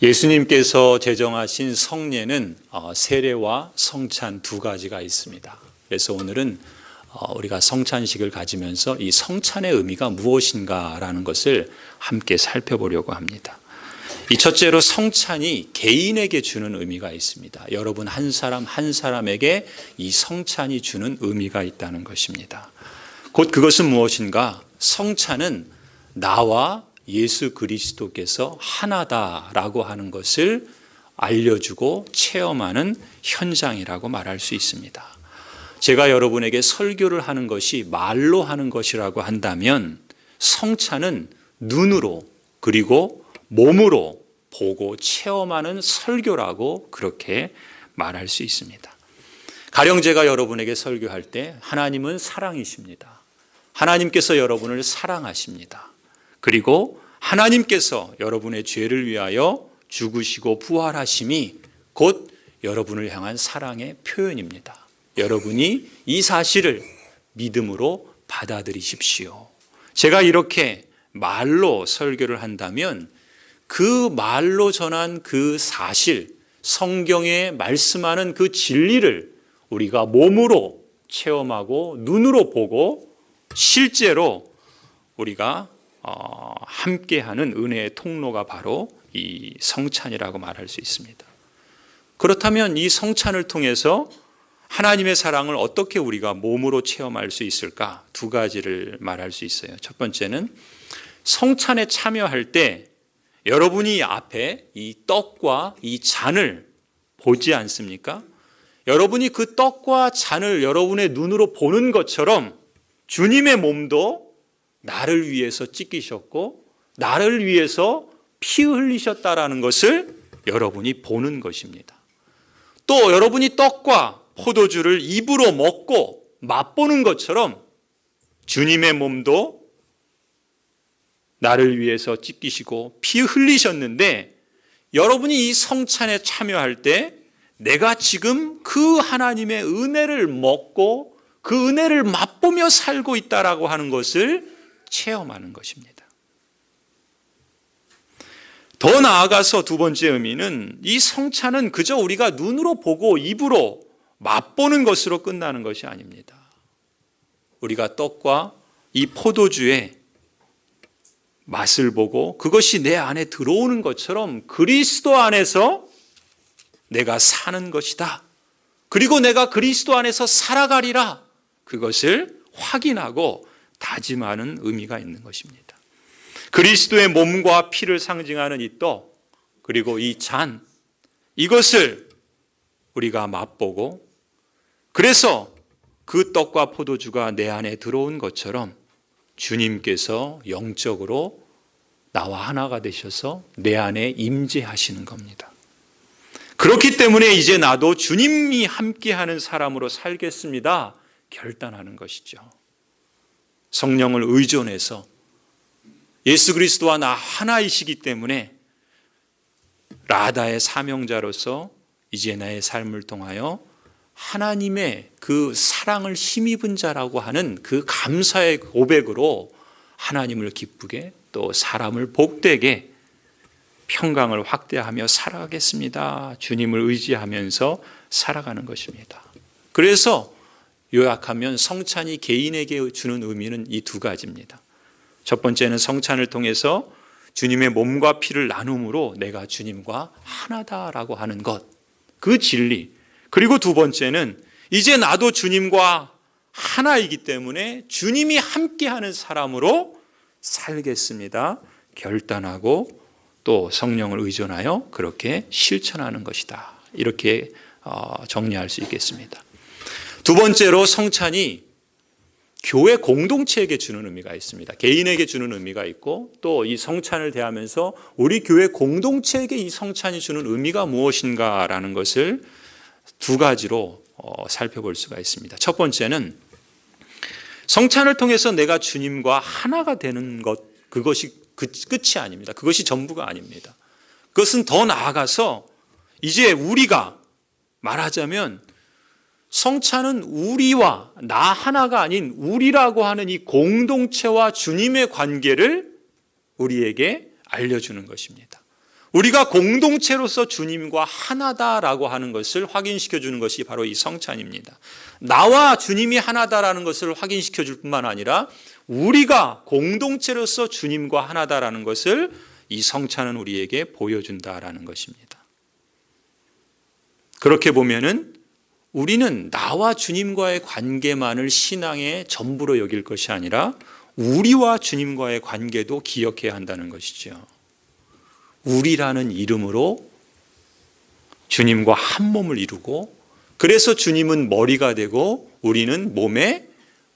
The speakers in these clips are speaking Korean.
예수님께서 제정하신 성례는 세례와 성찬 두 가지가 있습니다. 그래서 오늘은 우리가 성찬식을 가지면서 이 성찬의 의미가 무엇인가라는 것을 함께 살펴보려고 합니다. 이 첫째로 성찬이 개인에게 주는 의미가 있습니다. 여러분 한 사람 한 사람에게 이 성찬이 주는 의미가 있다는 것입니다. 곧 그것은 무엇인가? 성찬은 나와 예수 그리스도께서 하나다라고 하는 것을 알려주고 체험하는 현장이라고 말할 수 있습니다. 제가 여러분에게 설교를 하는 것이 말로 하는 것이라고 한다면 성찬은 눈으로 그리고 몸으로 보고 체험하는 설교라고 그렇게 말할 수 있습니다. 가령 제가 여러분에게 설교할 때 하나님은 사랑이십니다. 하나님께서 여러분을 사랑하십니다. 그리고 하나님께서 여러분의 죄를 위하여 죽으시고 부활하심이 곧 여러분을 향한 사랑의 표현입니다. 여러분이 이 사실을 믿음으로 받아들이십시오. 제가 이렇게 말로 설교를 한다면 그 말로 전한 그 사실, 성경에 말씀하는 그 진리를 우리가 몸으로 체험하고 눈으로 보고 실제로 우리가 함께하는 은혜의 통로가 바로 이 성찬이라고 말할 수 있습니다. 그렇다면 이 성찬을 통해서 하나님의 사랑을 어떻게 우리가 몸으로 체험할 수 있을까? 두 가지를 말할 수 있어요. 첫 번째는 성찬에 참여할 때 여러분이 앞에 이 떡과 이 잔을 보지 않습니까? 여러분이 그 떡과 잔을 여러분의 눈으로 보는 것처럼 주님의 몸도 나를 위해서 찢기셨고 나를 위해서 피 흘리셨다라는 것을 여러분이 보는 것입니다. 또 여러분이 떡과 포도주를 입으로 먹고 맛보는 것처럼 주님의 몸도 나를 위해서 찢기시고 피 흘리셨는데 여러분이 이 성찬에 참여할 때 내가 지금 그 하나님의 은혜를 먹고 그 은혜를 맛보며 살고 있다라고 하는 것을 체험하는 것입니다. 더 나아가서 두 번째 의미는 이 성찬은 그저 우리가 눈으로 보고 입으로 맛보는 것으로 끝나는 것이 아닙니다. 우리가 떡과 이 포도주의 맛을 보고 그것이 내 안에 들어오는 것처럼 그리스도 안에서 내가 사는 것이다. 그리고 내가 그리스도 안에서 살아가리라. 그것을 확인하고 다짐하는 의미가 있는 것입니다. 그리스도의 몸과 피를 상징하는 이 떡, 그리고 이 잔, 이것을 우리가 맛보고 그래서 그 떡과 포도주가 내 안에 들어온 것처럼 주님께서 영적으로 나와 하나가 되셔서 내 안에 임재하시는 겁니다. 그렇기 때문에 이제 나도 주님이 함께하는 사람으로 살겠습니다. 결단하는 것이죠. 성령을 의존해서 예수 그리스도와 나 하나이시기 때문에 라다의 사명자로서 이제 나의 삶을 통하여 하나님의 그 사랑을 힘입은 자라고 하는 그 감사의 고백으로 하나님을 기쁘게 또 사람을 복되게 평강을 확대하며 살아가겠습니다. 주님을 의지하면서 살아가는 것입니다. 그래서 요약하면 성찬이 개인에게 주는 의미는 이 두 가지입니다. 첫 번째는 성찬을 통해서 주님의 몸과 피를 나눔으로 내가 주님과 하나다라고 하는 것, 그 진리. 그리고 두 번째는 이제 나도 주님과 하나이기 때문에 주님이 함께하는 사람으로 살겠습니다. 결단하고 또 성령을 의존하여 그렇게 실천하는 것이다. 이렇게 정리할 수 있겠습니다. 두 번째로 성찬이 교회 공동체에게 주는 의미가 있습니다. 개인에게 주는 의미가 있고 또 이 성찬을 대하면서 우리 교회 공동체에게 이 성찬이 주는 의미가 무엇인가라는 것을 두 가지로 살펴볼 수가 있습니다. 첫 번째는 성찬을 통해서 내가 주님과 하나가 되는 것, 그것이 끝이 아닙니다. 그것이 전부가 아닙니다. 그것은 더 나아가서 이제 우리가 말하자면 성찬은 우리와 나 하나가 아닌 우리라고 하는 이 공동체와 주님의 관계를 우리에게 알려주는 것입니다. 우리가 공동체로서 주님과 하나다라고 하는 것을 확인시켜 주는 것이 바로 이 성찬입니다. 나와 주님이 하나다라는 것을 확인시켜 줄 뿐만 아니라 우리가 공동체로서 주님과 하나다라는 것을 이 성찬은 우리에게 보여준다라는 것입니다. 그렇게 보면은 우리는 나와 주님과의 관계만을 신앙의 전부로 여길 것이 아니라 우리와 주님과의 관계도 기억해야 한다는 것이죠. 우리라는 이름으로 주님과 한 몸을 이루고, 그래서 주님은 머리가 되고 우리는 몸의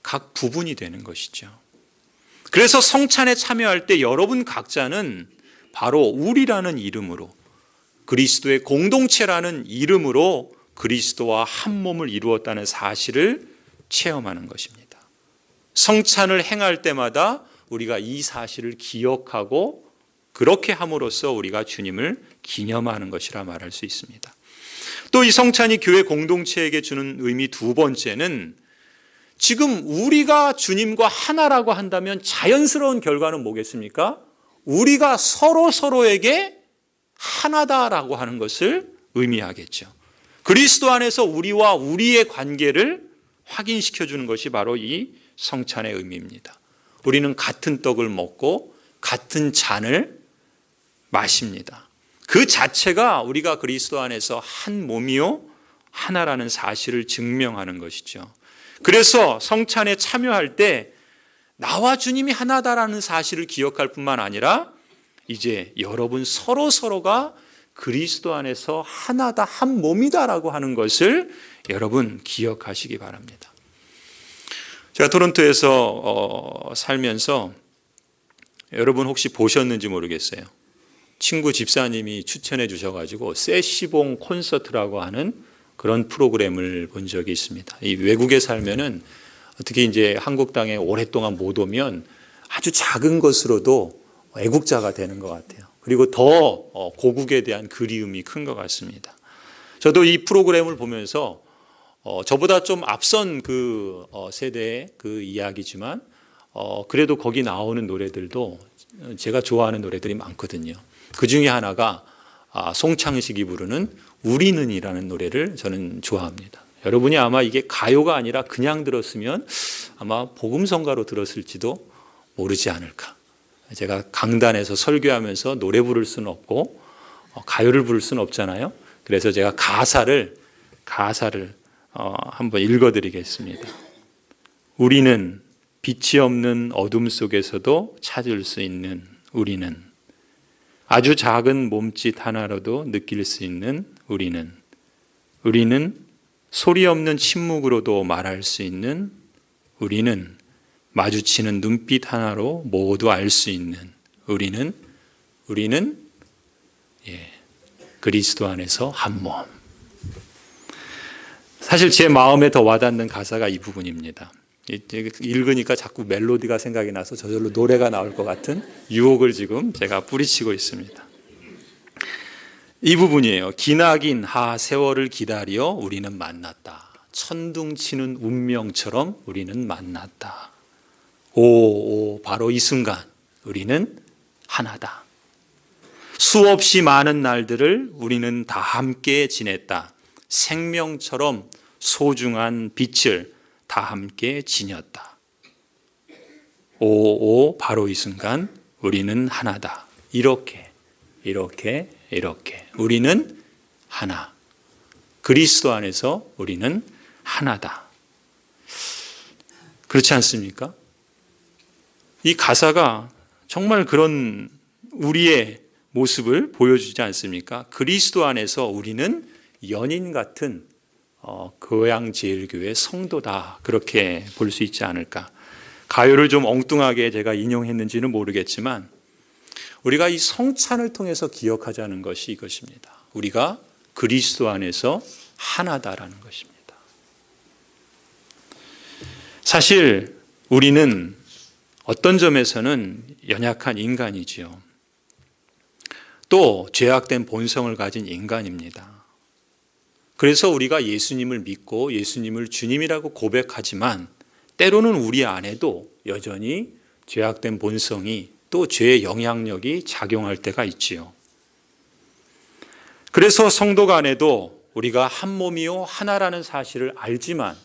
각 부분이 되는 것이죠. 그래서 성찬에 참여할 때 여러분 각자는 바로 우리라는 이름으로, 그리스도의 공동체라는 이름으로 그리스도와 한 몸을 이루었다는 사실을 체험하는 것입니다. 성찬을 행할 때마다 우리가 이 사실을 기억하고 그렇게 함으로써 우리가 주님을 기념하는 것이라 말할 수 있습니다. 또 이 성찬이 교회 공동체에게 주는 의미 두 번째는, 지금 우리가 주님과 하나라고 한다면 자연스러운 결과는 뭐겠습니까? 우리가 서로에게 하나다라고 하는 것을 의미하겠죠. 그리스도 안에서 우리와 우리의 관계를 확인시켜 주는 것이 바로 이 성찬의 의미입니다. 우리는 같은 떡을 먹고 같은 잔을 마십니다. 그 자체가 우리가 그리스도 안에서 한 몸이요 하나라는 사실을 증명하는 것이죠. 그래서 성찬에 참여할 때 나와 주님이 하나다라는 사실을 기억할 뿐만 아니라 이제 여러분 서로가 그리스도 안에서 하나다, 한 몸이다라고 하는 것을 여러분 기억하시기 바랍니다. 제가 토론토에서 살면서 여러분 혹시 보셨는지 모르겠어요. 친구 집사님이 추천해 주셔가지고 세시봉 콘서트라고 하는 그런 프로그램을 본 적이 있습니다. 이 외국에 살면은 특히 이제 한국 땅에 오랫동안 못 오면 아주 작은 것으로도 애국자가 되는 것 같아요. 그리고 더 고국에 대한 그리움이 큰 것 같습니다. 저도 이 프로그램을 보면서 저보다 좀 앞선 그 세대의 그 이야기지만 그래도 거기 나오는 노래들도 제가 좋아하는 노래들이 많거든요. 그 중에 하나가 송창식이 부르는 우리는이라는 노래를 저는 좋아합니다. 여러분이 아마 이게 가요가 아니라 그냥 들었으면 아마 복음성가로 들었을지도 모르지 않을까. 제가 강단에서 설교하면서 노래 부를 수는 없고 가요를 부를 수는 없잖아요. 그래서 제가 가사를 한번 읽어드리겠습니다. 우리는 빛이 없는 어둠 속에서도 찾을 수 있는 우리는, 아주 작은 몸짓 하나로도 느낄 수 있는 우리는 소리 없는 침묵으로도 말할 수 있는 우리는, 마주치는 눈빛 하나로 모두 알 수 있는 우리는 그리스도 안에서 한 몸. 사실 제 마음에 더 와닿는 가사가 이 부분입니다. 읽으니까 자꾸 멜로디가 생각이 나서 저절로 노래가 나올 것 같은 유혹을 지금 제가 뿌리치고 있습니다. 이 부분이에요. 기나긴 세월을 기다려 우리는 만났다. 천둥치는 운명처럼 우리는 만났다. 오, 바로 이 순간 우리는 하나다. 수없이 많은 날들을 우리는 다 함께 지냈다. 생명처럼 소중한 빛을 다 함께 지녔다. 오, 바로 이 순간 우리는 하나다. 이렇게 우리는 하나. 그리스도 안에서 우리는 하나다. 그렇지 않습니까? 이 가사가 정말 그런 우리의 모습을 보여주지 않습니까? 그리스도 안에서 우리는 연인 같은 교양제일교회 성도다, 그렇게 볼 수 있지 않을까. 가요를 좀 엉뚱하게 제가 인용했는지는 모르겠지만 우리가 이 성찬을 통해서 기억하자는 것이 이것입니다. 우리가 그리스도 안에서 하나다라는 것입니다. 사실 우리는 어떤 점에서는 연약한 인간이지요. 또 죄악된 본성을 가진 인간입니다. 그래서 우리가 예수님을 믿고 예수님을 주님이라고 고백하지만 때로는 우리 안에도 여전히 죄악된 본성이, 또 죄의 영향력이 작용할 때가 있지요. 그래서 성도 간에도 우리가 한 몸이요 하나라는 사실을 알지만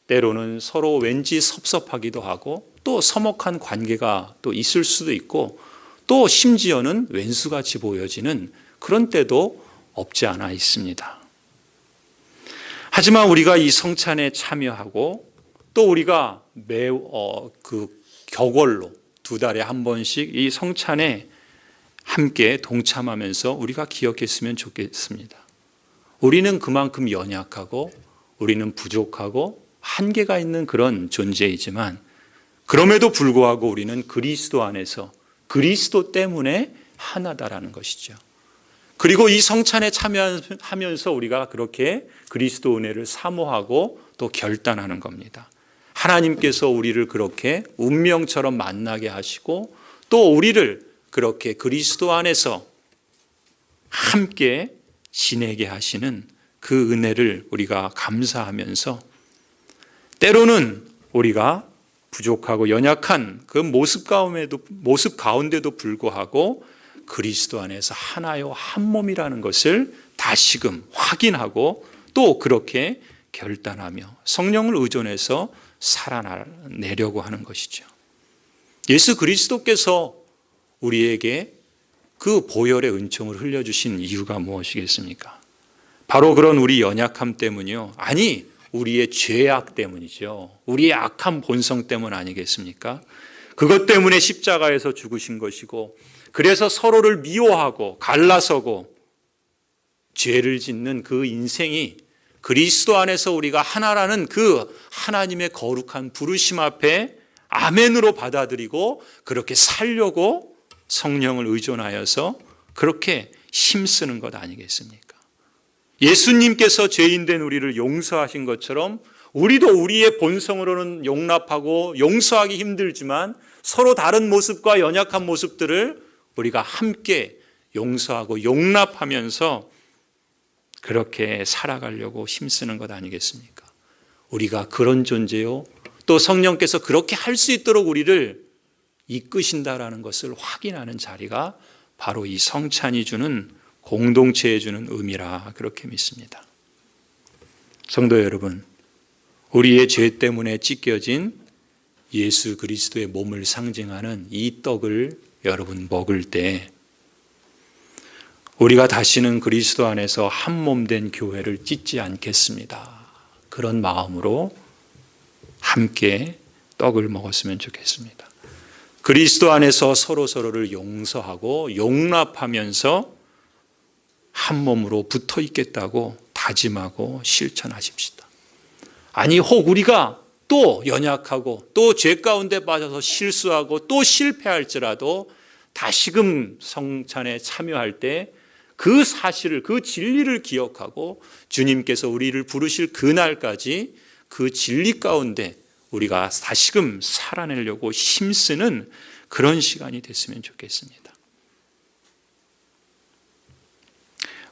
때로는 서로 왠지 섭섭하기도 하고 또 서먹한 관계가 또 있을 수도 있고 또 심지어는 왼수같이 보여지는 그런 때도 없지 않아 있습니다. 하지만 우리가 이 성찬에 참여하고 또 우리가 격월로 2달에 한 번씩 이 성찬에 함께 동참하면서 우리가 기억했으면 좋겠습니다. 우리는 그만큼 연약하고 우리는 부족하고 한계가 있는 그런 존재이지만 그럼에도 불구하고 우리는 그리스도 안에서 그리스도 때문에 하나다라는 것이죠. 그리고 이 성찬에 참여하면서 우리가 그렇게 그리스도 은혜를 사모하고 또 결단하는 겁니다. 하나님께서 우리를 그렇게 운명처럼 만나게 하시고 또 우리를 그렇게 그리스도 안에서 함께 지내게 하시는 그 은혜를 우리가 감사하면서 때로는 우리가 부족하고 연약한 그 모습 가운데도 불구하고 그리스도 안에서 하나요 한 몸이라는 것을 다시금 확인하고 또 그렇게 결단하며 성령을 의존해서 살아내려고 하는 것이죠. 예수 그리스도께서 우리에게 그 보혈의 은총을 흘려주신 이유가 무엇이겠습니까? 바로 그런 우리 연약함 때문이요. 아니, 우리의 죄악 때문이죠. 우리의 악한 본성 때문 아니겠습니까? 그것 때문에 십자가에서 죽으신 것이고 그래서 서로를 미워하고 갈라서고 죄를 짓는 그 인생이 그리스도 안에서 우리가 하나라는 그 하나님의 거룩한 부르심 앞에 아멘으로 받아들이고 그렇게 살려고 성령을 의존하여서 그렇게 힘쓰는 것 아니겠습니까? 예수님께서 죄인된 우리를 용서하신 것처럼 우리도 우리의 본성으로는 용납하고 용서하기 힘들지만 서로 다른 모습과 연약한 모습들을 우리가 함께 용서하고 용납하면서 그렇게 살아가려고 힘쓰는 것 아니겠습니까? 우리가 그런 존재요. 또 성령께서 그렇게 할 수 있도록 우리를 이끄신다라는 것을 확인하는 자리가 바로 이 성찬이 주는 공동체에 주는 의미라 그렇게 믿습니다. 성도 여러분, 우리의 죄 때문에 찢겨진 예수 그리스도의 몸을 상징하는 이 떡을 여러분 먹을 때 우리가 다시는 그리스도 안에서 한 몸 된 교회를 찢지 않겠습니다. 그런 마음으로 함께 떡을 먹었으면 좋겠습니다. 그리스도 안에서 서로를 용서하고 용납하면서 한 몸으로 붙어 있겠다고 다짐하고 실천하십시다. 아니 혹 우리가 또 연약하고 또 죄 가운데 빠져서 실수하고 또 실패할지라도 다시금 성찬에 참여할 때 그 사실을 그 진리를 기억하고 주님께서 우리를 부르실 그날까지 그 진리 가운데 우리가 다시금 살아내려고 힘쓰는 그런 시간이 됐으면 좋겠습니다.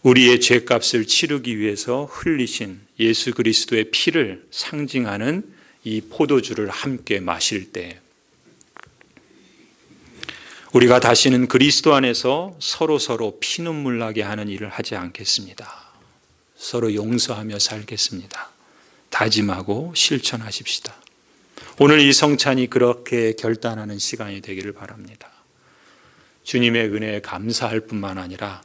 우리의 죄값을 치르기 위해서 흘리신 예수 그리스도의 피를 상징하는 이 포도주를 함께 마실 때 우리가 다시는 그리스도 안에서 서로 피눈물 나게 하는 일을 하지 않겠습니다. 서로 용서하며 살겠습니다. 다짐하고 실천하십시다. 오늘 이 성찬이 그렇게 결단하는 시간이 되기를 바랍니다. 주님의 은혜에 감사할 뿐만 아니라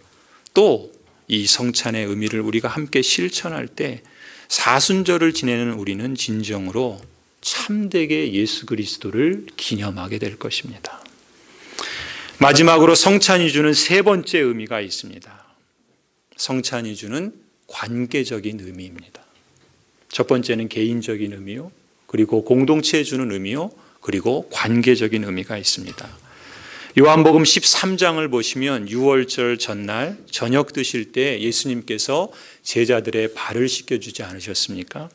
또 이 성찬의 의미를 우리가 함께 실천할 때 사순절을 지내는 우리는 진정으로 참되게 예수 그리스도를 기념하게 될 것입니다. 마지막으로 성찬이 주는 세 번째 의미가 있습니다. 성찬이 주는 관계적인 의미입니다. 첫 번째는 개인적인 의미요, 그리고 공동체에 주는 의미요, 그리고 관계적인 의미가 있습니다. 요한복음 13장을 보시면 유월절 전날 저녁 드실 때 예수님께서 제자들의 발을 씻겨주지 않으셨습니까?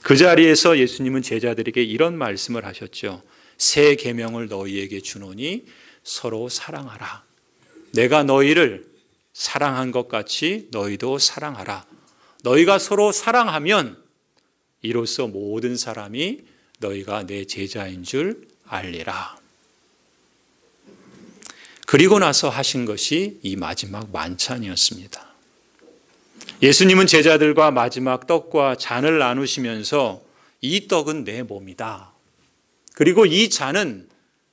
그 자리에서 예수님은 제자들에게 이런 말씀을 하셨죠. 새 계명을 너희에게 주노니 서로 사랑하라. 내가 너희를 사랑한 것 같이 너희도 사랑하라. 너희가 서로 사랑하면 이로써 모든 사람이 너희가 내 제자인 줄 알리라. 그리고 나서 하신 것이 이 마지막 만찬이었습니다. 예수님은 제자들과 마지막 떡과 잔을 나누시면서 이 떡은 내 몸이다. 그리고 이 잔은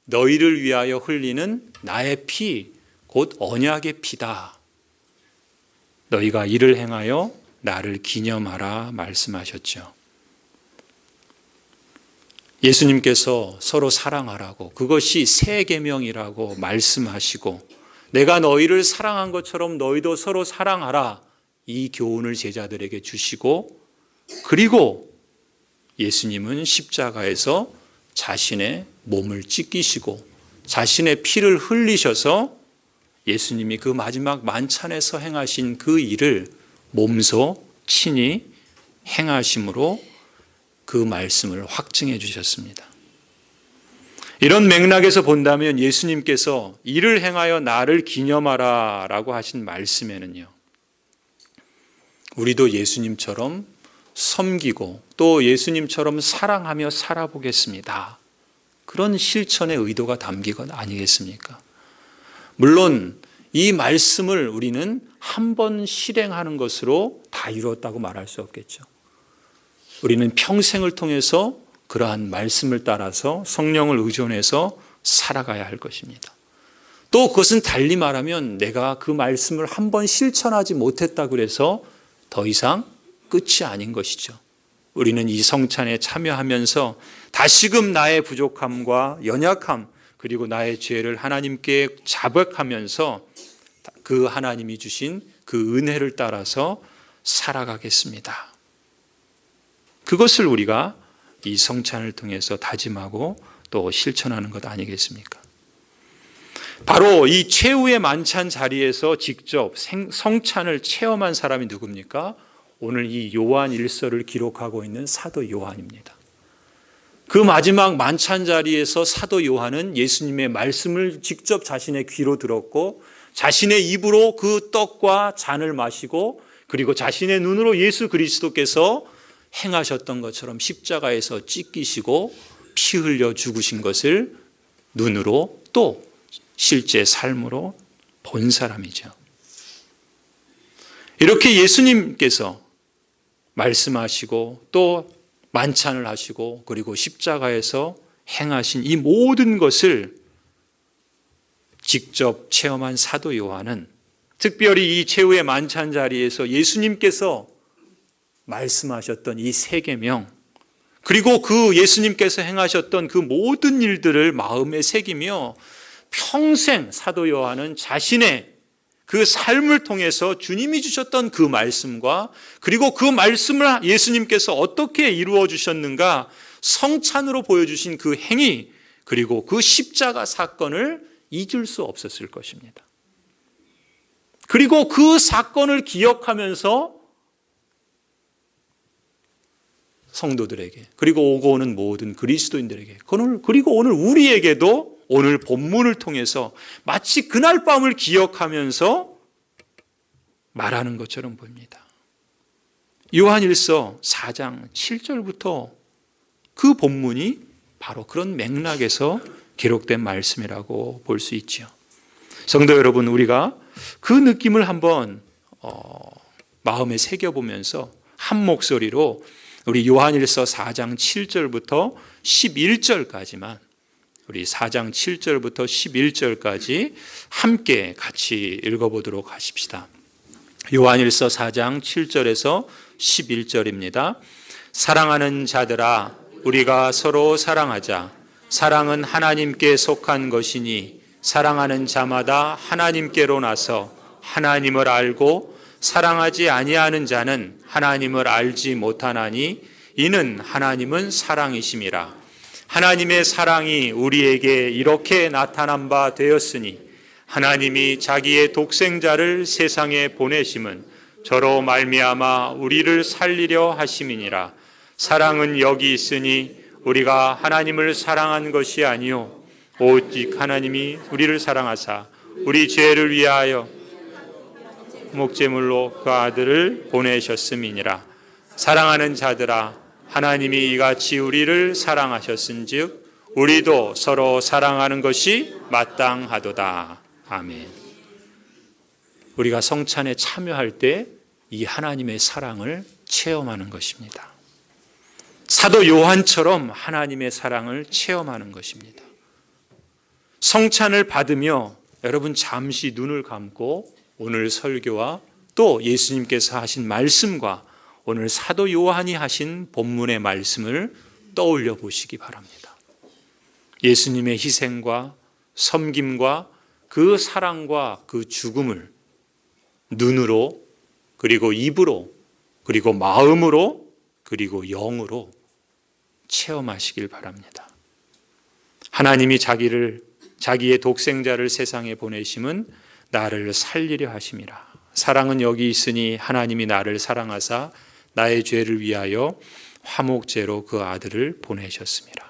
너희를 위하여 흘리는 나의 피, 곧 언약의 피다. 너희가 이를 행하여 나를 기념하라 말씀하셨죠. 예수님께서 서로 사랑하라고, 그것이 새 계명이라고 말씀하시고, 내가 너희를 사랑한 것처럼 너희도 서로 사랑하라, 이 교훈을 제자들에게 주시고, 그리고 예수님은 십자가에서 자신의 몸을 찢기시고 자신의 피를 흘리셔서 예수님이 그 마지막 만찬에서 행하신 그 일을 몸소 친히 행하심으로 그 말씀을 확증해 주셨습니다. 이런 맥락에서 본다면 예수님께서 이를 행하여 나를 기념하라 라고 하신 말씀에는요, 우리도 예수님처럼 섬기고 또 예수님처럼 사랑하며 살아보겠습니다, 그런 실천의 의도가 담기건 아니겠습니까? 물론 이 말씀을 우리는 한 번 실행하는 것으로 다 이루었다고 말할 수 없겠죠. 우리는 평생을 통해서 그러한 말씀을 따라서 성령을 의존해서 살아가야 할 것입니다. 또 그것은 달리 말하면 내가 그 말씀을 한 번 실천하지 못했다 그래서 더 이상 끝이 아닌 것이죠. 우리는 이 성찬에 참여하면서 다시금 나의 부족함과 연약함, 그리고 나의 죄를 하나님께 자백하면서 그 하나님이 주신 그 은혜를 따라서 살아가겠습니다. 그것을 우리가 이 성찬을 통해서 다짐하고 또 실천하는 것 아니겠습니까? 바로 이 최후의 만찬 자리에서 직접 성찬을 체험한 사람이 누굽니까? 오늘 이 요한 1서를 기록하고 있는 사도 요한입니다. 그 마지막 만찬 자리에서 사도 요한은 예수님의 말씀을 직접 자신의 귀로 들었고 자신의 입으로 그 떡과 잔을 마시고 그리고 자신의 눈으로 예수 그리스도께서 행하셨던 것처럼 십자가에서 찢기시고 피 흘려 죽으신 것을 눈으로 또 실제 삶으로 본 사람이죠. 이렇게 예수님께서 말씀하시고 또 만찬을 하시고 그리고 십자가에서 행하신 이 모든 것을 직접 체험한 사도 요한은 특별히 이 최후의 만찬 자리에서 예수님께서 말씀하셨던 이 세 계명, 그리고 그 예수님께서 행하셨던 그 모든 일들을 마음에 새기며 평생 사도 요한은 자신의 그 삶을 통해서 주님이 주셨던 그 말씀과 그리고 그 말씀을 예수님께서 어떻게 이루어 주셨는가 성찬으로 보여주신 그 행위, 그리고 그 십자가 사건을 잊을 수 없었을 것입니다. 그리고 그 사건을 기억하면서 성도들에게, 그리고 오고 오는 모든 그리스도인들에게, 그리고 오늘 우리에게도 오늘 본문을 통해서 마치 그날 밤을 기억하면서 말하는 것처럼 보입니다. 요한일서 4장 7절부터 그 본문이 바로 그런 맥락에서 기록된 말씀이라고 볼 수 있죠. 성도 여러분, 우리가 그 느낌을 한번 마음에 새겨보면서 한 목소리로 우리 요한일서 4장 7절부터 11절까지만, 우리 4장 7절부터 11절까지 함께 같이 읽어보도록 하십시다. 요한일서 4장 7절에서 11절입니다. 사랑하는 자들아, 우리가 서로 사랑하자. 사랑은 하나님께 속한 것이니 사랑하는 자마다 하나님께로 나서 하나님을 알고 사랑하지 아니하는 자는 하나님을 알지 못하나니 이는 하나님은 사랑이심이라. 하나님의 사랑이 우리에게 이렇게 나타난 바 되었으니 하나님이 자기의 독생자를 세상에 보내심은 저로 말미암아 우리를 살리려 하심이니라. 사랑은 여기 있으니 우리가 하나님을 사랑한 것이 아니요 오직 하나님이 우리를 사랑하사 우리 죄를 위하여 목제물로 그 아들을 보내셨음이니라. 사랑하는 자들아, 하나님이 이같이 우리를 사랑하셨은즉 우리도 서로 사랑하는 것이 마땅하도다. 아멘. 우리가 성찬에 참여할 때 이 하나님의 사랑을 체험하는 것입니다. 사도 요한처럼 하나님의 사랑을 체험하는 것입니다. 성찬을 받으며 여러분 잠시 눈을 감고 오늘 설교와 또 예수님께서 하신 말씀과 오늘 사도 요한이 하신 본문의 말씀을 떠올려 보시기 바랍니다. 예수님의 희생과 섬김과 그 사랑과 그 죽음을 눈으로 그리고 입으로 그리고 마음으로 그리고 영으로 체험하시길 바랍니다. 하나님이 자기의 독생자를 세상에 보내심은 나를 살리려 하심이라. 사랑은 여기 있으니 하나님이 나를 사랑하사 나의 죄를 위하여 화목제로 그 아들을 보내셨습니다.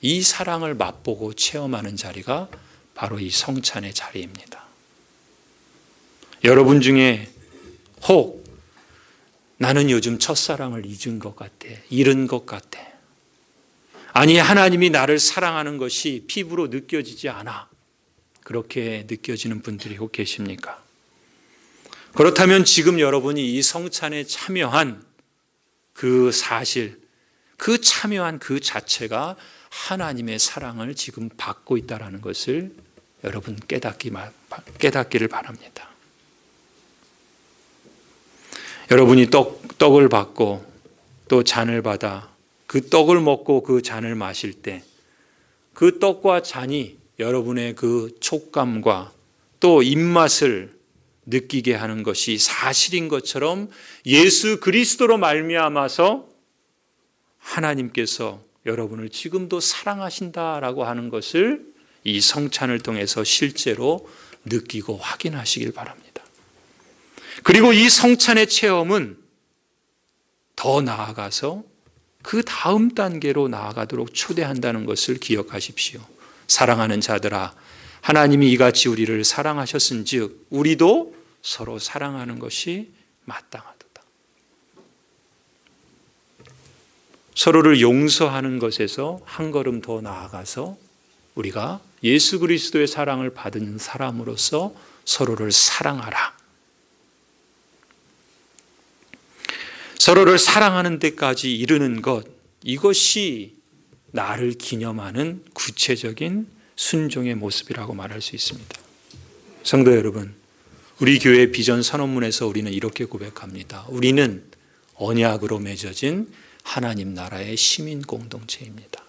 이 사랑을 맛보고 체험하는 자리가 바로 이 성찬의 자리입니다. 여러분 중에 혹 나는 요즘 첫사랑을 잊은 것 같아, 잃은 것 같아. 아니 하나님이 나를 사랑하는 것이 피부로 느껴지지 않아. 그렇게 느껴지는 분들이 혹 계십니까? 그렇다면 지금 여러분이 이 성찬에 참여한 그 사실, 그 참여한 그 자체가 하나님의 사랑을 지금 받고 있다는 것을 여러분 깨닫기를 바랍니다. 여러분이 떡을 받고 또 잔을 받아 그 떡을 먹고 그 잔을 마실 때 그 떡과 잔이 여러분의 그 촉감과 또 입맛을 느끼게 하는 것이 사실인 것처럼 예수 그리스도로 말미암아서 하나님께서 여러분을 지금도 사랑하신다라고 하는 것을 이 성찬을 통해서 실제로 느끼고 확인하시길 바랍니다. 그리고 이 성찬의 체험은 더 나아가서 그 다음 단계로 나아가도록 초대한다는 것을 기억하십시오. 사랑하는 자들아, 하나님이 이같이 우리를 사랑하셨은즉 우리도 서로 사랑하는 것이 마땅하도다. 서로를 용서하는 것에서 한 걸음 더 나아가서 우리가 예수 그리스도의 사랑을 받은 사람으로서 서로를 사랑하라. 서로를 사랑하는 데까지 이르는 것, 이것이 나를 기념하는 구체적인 순종의 모습이라고 말할 수 있습니다. 성도 여러분, 우리 교회 비전 선언문에서 우리는 이렇게 고백합니다. 우리는 언약으로 맺어진 하나님 나라의 시민 공동체입니다.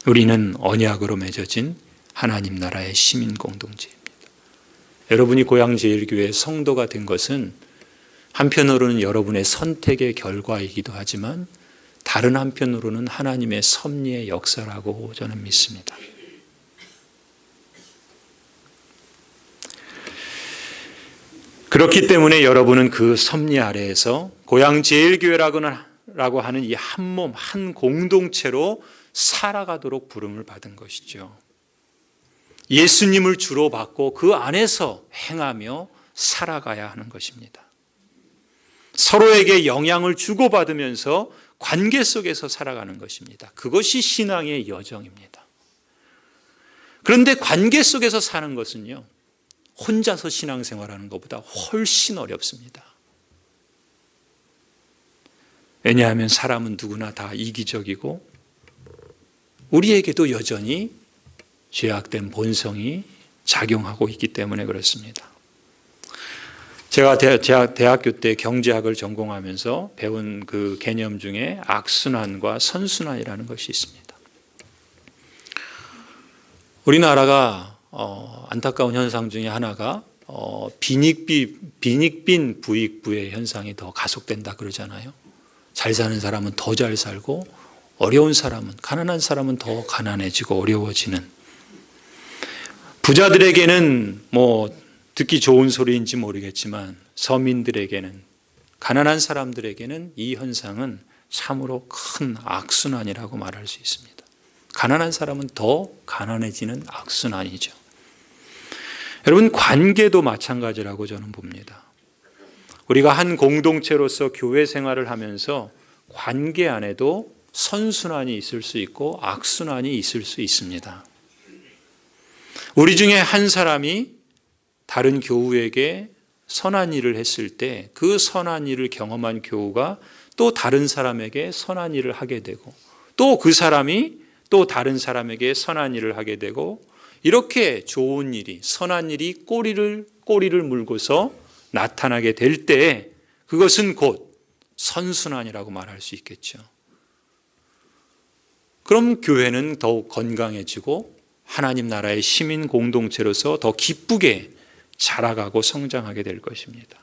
우리는 언약으로 맺어진 하나님 나라의 시민 공동체입니다. 여러분이 고양제일교회 성도가 된 것은 한편으로는 여러분의 선택의 결과이기도 하지만 다른 한편으로는 하나님의 섭리의 역사라고 저는 믿습니다. 그렇기 때문에 여러분은 그 섭리 아래에서 고양제일교회라고 하는 이 한 몸, 한 공동체로 살아가도록 부름을 받은 것이죠. 예수님을 주로 받고 그 안에서 행하며 살아가야 하는 것입니다. 서로에게 영향을 주고받으면서 관계 속에서 살아가는 것입니다. 그것이 신앙의 여정입니다. 그런데 관계 속에서 사는 것은요, 혼자서 신앙생활하는 것보다 훨씬 어렵습니다. 왜냐하면 사람은 누구나 다 이기적이고 우리에게도 여전히 죄악된 본성이 작용하고 있기 때문에 그렇습니다. 제가 대학교 때 경제학을 전공하면서 배운 그 개념 중에 악순환과 선순환이라는 것이 있습니다. 우리나라가 안타까운 현상 중에 하나가 빈익빈 부익부의 현상이 더 가속된다 그러잖아요. 잘 사는 사람은 더 잘 살고 어려운 사람은, 가난한 사람은 더 가난해지고 어려워지는, 부자들에게는 듣기 좋은 소리인지 모르겠지만 서민들에게는, 가난한 사람들에게는 이 현상은 참으로 큰 악순환이라고 말할 수 있습니다. 가난한 사람은 더 가난해지는 악순환이죠. 여러분, 관계도 마찬가지라고 저는 봅니다. 우리가 한 공동체로서 교회 생활을 하면서 관계 안에도 선순환이 있을 수 있고 악순환이 있을 수 있습니다. 우리 중에 한 사람이 다른 교우에게 선한 일을 했을 때 그 선한 일을 경험한 교우가 또 다른 사람에게 선한 일을 하게 되고 또 그 사람이 또 다른 사람에게 선한 일을 하게 되고 이렇게 좋은 일이 선한 일이 꼬리를 물고서 나타나게 될 때 그것은 곧 선순환이라고 말할 수 있겠죠. 그럼 교회는 더욱 건강해지고 하나님 나라의 시민 공동체로서 더 기쁘게 자라가고 성장하게 될 것입니다.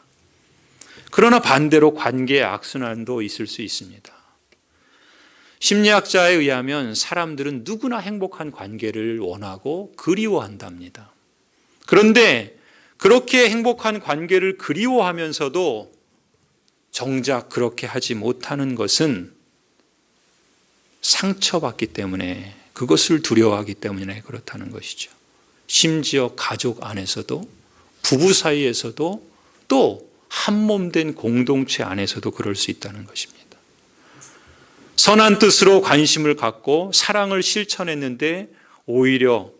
그러나 반대로 관계의 악순환도 있을 수 있습니다. 심리학자에 의하면 사람들은 누구나 행복한 관계를 원하고 그리워한답니다. 그런데 그렇게 행복한 관계를 그리워하면서도 정작 그렇게 하지 못하는 것은 상처받기 때문에, 그것을 두려워하기 때문에 그렇다는 것이죠. 심지어 가족 안에서도, 부부 사이에서도, 또 한몸된 공동체 안에서도 그럴 수 있다는 것입니다. 선한 뜻으로 관심을 갖고 사랑을 실천했는데 오히려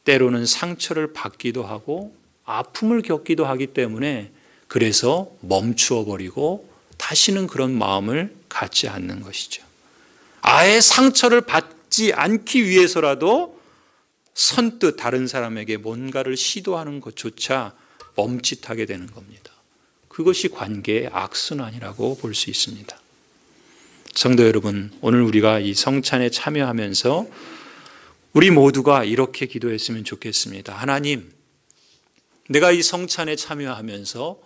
때로는 상처를 받기도 하고 아픔을 겪기도 하기 때문에 그래서 멈추어 버리고 다시는 그런 마음을 갖지 않는 것이죠. 아예 상처를 받지 않기 위해서라도 선뜻 다른 사람에게 뭔가를 시도하는 것조차 멈칫하게 되는 겁니다. 그것이 관계의 악순환이라고 볼 수 있습니다. 성도 여러분, 오늘 우리가 이 성찬에 참여하면서 우리 모두가 이렇게 기도했으면 좋겠습니다. 하나님, 내가 이 성찬에 참여하면서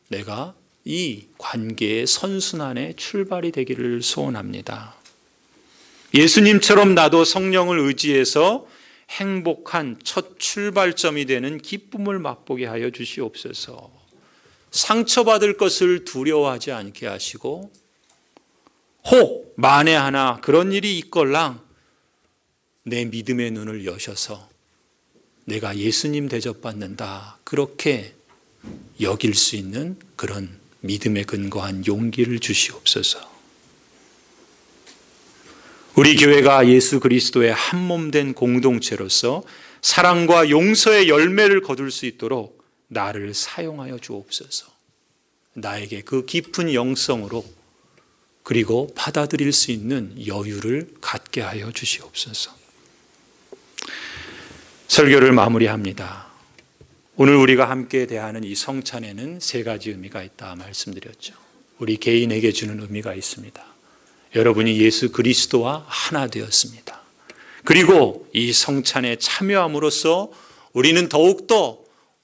내가 이 관계의 선순환의 출발이 되기를 소원합니다. 예수님처럼 나도 성령을 의지해서 행복한 첫 출발점이 되는 기쁨을 맛보게 하여 주시옵소서. 상처받을 것을 두려워하지 않게 하시고 혹 만에 하나 그런 일이 있걸랑 내 믿음의 눈을 여셔서 내가 예수님 대접받는다, 그렇게 여길 수 있는 그런 믿음에 근거한 용기를 주시옵소서. 우리 교회가 예수 그리스도의 한몸된 공동체로서 사랑과 용서의 열매를 거둘 수 있도록 나를 사용하여 주옵소서. 나에게 그 깊은 영성으로 그리고 받아들일 수 있는 여유를 갖게 하여 주시옵소서. 설교를 마무리합니다. 오늘 우리가 함께 대하는 이 성찬에는 세 가지 의미가 있다 말씀드렸죠. 우리 개인에게 주는 의미가 있습니다. 여러분이 예수 그리스도와 하나 되었습니다. 그리고 이 성찬에 참여함으로써 우리는 더욱더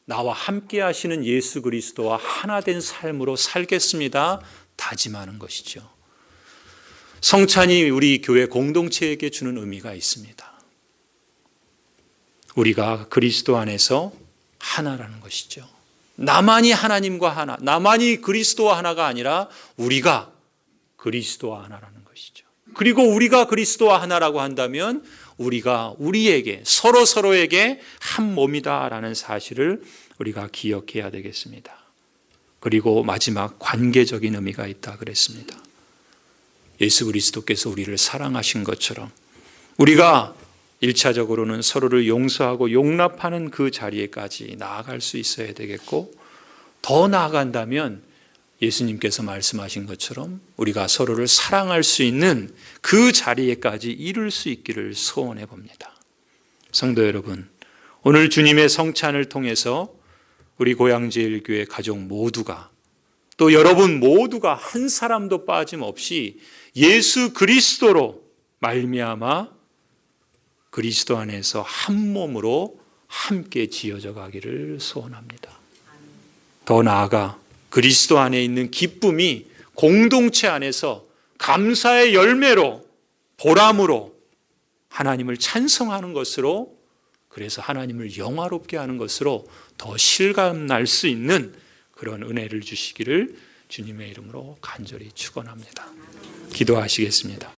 나와 함께 하시는 예수 그리스도와 하나 된 삶으로 살겠습니다 다짐하는 것이죠. 성찬이 우리 교회 공동체에게 주는 의미가 있습니다. 우리가 그리스도 안에서 하나라는 것이죠. 나만이 하나님과 하나, 나만이 그리스도와 하나가 아니라 우리가 그리스도와 하나라는 것이죠. 그리고 우리가 그리스도와 하나라고 한다면 우리가 우리에게 서로에게 한 몸이다라는 사실을 우리가 기억해야 되겠습니다. 그리고 마지막 관계적인 의미가 있다 그랬습니다. 예수 그리스도께서 우리를 사랑하신 것처럼 우리가 1차적으로는 서로를 용서하고 용납하는 그 자리에까지 나아갈 수 있어야 되겠고, 더 나아간다면 예수님께서 말씀하신 것처럼 우리가 서로를 사랑할 수 있는 그 자리에까지 이룰 수 있기를 소원해 봅니다. 성도 여러분, 오늘 주님의 성찬을 통해서 우리 고양제일교회 가족 모두가, 또 여러분 모두가 한 사람도 빠짐없이 예수 그리스도로 말미암아 그리스도 안에서 한 몸으로 함께 지어져 가기를 소원합니다. 더 나아가 그리스도 안에 있는 기쁨이 공동체 안에서 감사의 열매로, 보람으로 하나님을 찬송하는 것으로, 그래서 하나님을 영화롭게 하는 것으로 더 실감날 수 있는 그런 은혜를 주시기를 주님의 이름으로 간절히 축원합니다. 기도하시겠습니다.